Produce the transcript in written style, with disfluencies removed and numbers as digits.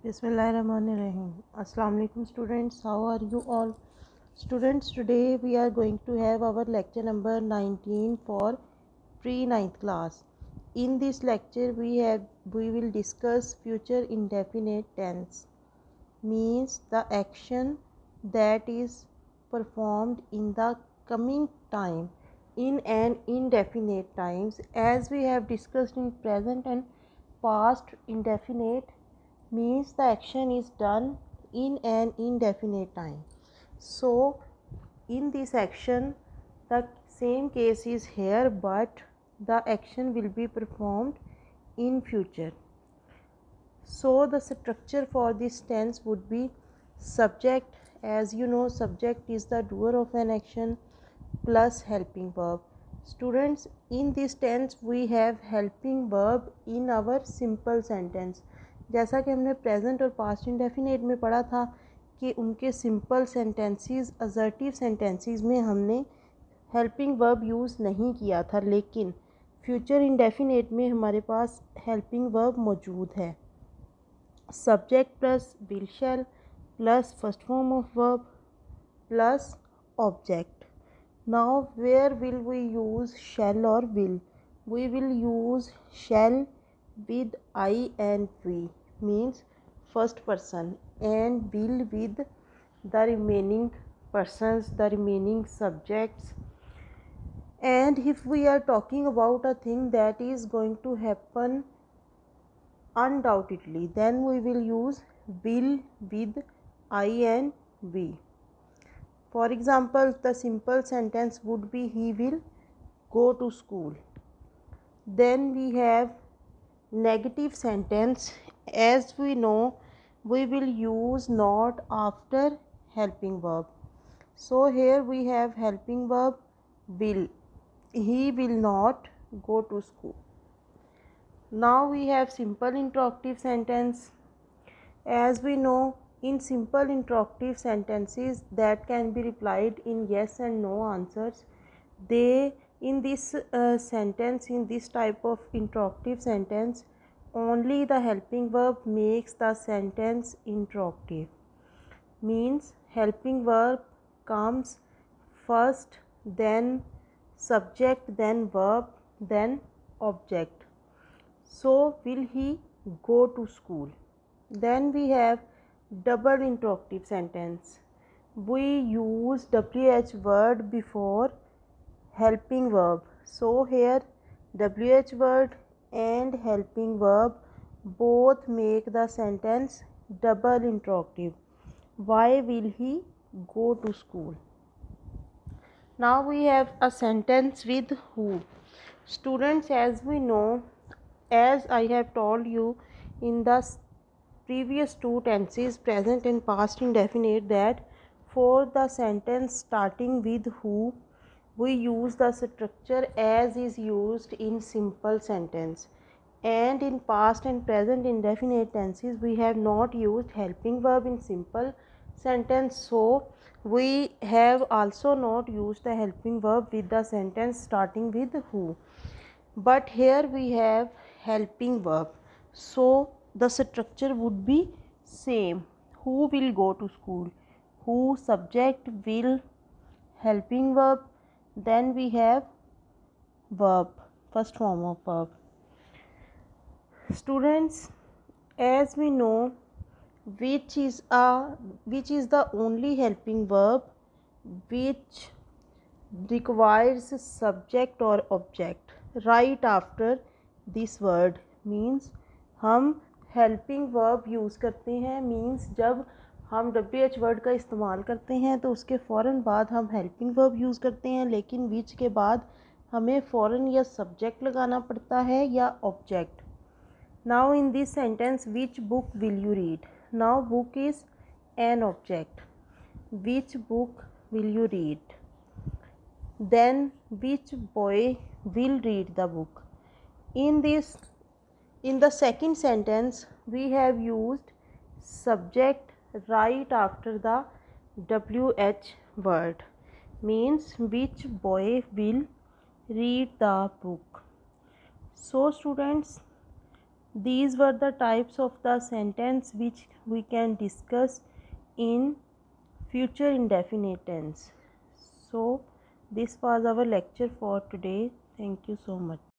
Bismillahirrahmanirrahim. Assalamu alaikum students. How are you all? Students, today we are going to have our lecture number 19 for pre-9th class. In this lecture we will discuss future indefinite tense, means the action that is performed in the coming time in an indefinite times. As we have discussed in present and past indefinite, means the action is done in an indefinite time. So in this action the same case is here, but the action will be performed in future. So the structure for this tense would be subject. As you know, subject is the doer of an action plus helping verb. Students, in this tense we have helping verb in our simple sentence. जैसा कि हमने present और past indefinite में पढ़ा था कि उनके simple sentences, assertive sentences में हमने हेल्पिंग वर्ब यूज़ नहीं किया था, लेकिन फ्यूचर इंडेफिनेट में हमारे पास हेल्पिंग वर्ब मौजूद है. Subject plus will shall plus first form of verb plus object. Now where will we use shall or will? We will use shall with I and we, means first person, and will with the remaining persons, the remaining subjects. And if we are talking about a thing that is going to happen undoubtedly, then we will use will with I and we. For example, the simple sentence would be he will go to school. Then we have negative sentence. As we know, we will use not after helping verb. So here we have helping verb will. He will not go to school. Now we have simple interrogative sentence. As we know, in simple interrogative sentences that can be replied in yes and no answers, they in this sentence, in this type of interrogative sentence, only the helping verb makes the sentence interrogative. Means helping verb comes first, then subject, then verb, then object. So will he go to school? Then we have double interrogative sentence. We use WH word before helping verb. So here WH word and helping verb both make the sentence double interrogative. Why will he go to school? Now we have a sentence with who. Students, as we know, as I have told you in the previous two tenses, present and past indefinite, that for the sentence starting with who, we use the structure as is used in simple sentence, and in past and present indefinite tenses we have not used helping verb in simple sentence. So we have also not used the helping verb with the sentence starting with who, but here we have helping verb, so the structure would be same. Who will go to school? Who, subject, will, helping verb, then we have verb, first form of verb. Students, as we know, which is the only helping verb which requires subject or object right after this word, means हम helping verb use करते हैं. Means जब हम WH word का इस्तेमाल करते हैं तो उसके फ़ौरन बाद हम हेल्पिंग वर्ब यूज़ करते हैं, लेकिन विच के बाद हमें फ़ौरन या सब्जेक्ट लगाना पड़ता है या object. Now in this sentence, which book will you read? Now book is an object. Which book will you read? Then which boy will read the book? In the second sentence we have used subject right after the WH word, means which boy will read the book. So students, These were the types of the sentence which we can discuss in future indefinite tense. So this was our lecture for today. Thank you so much.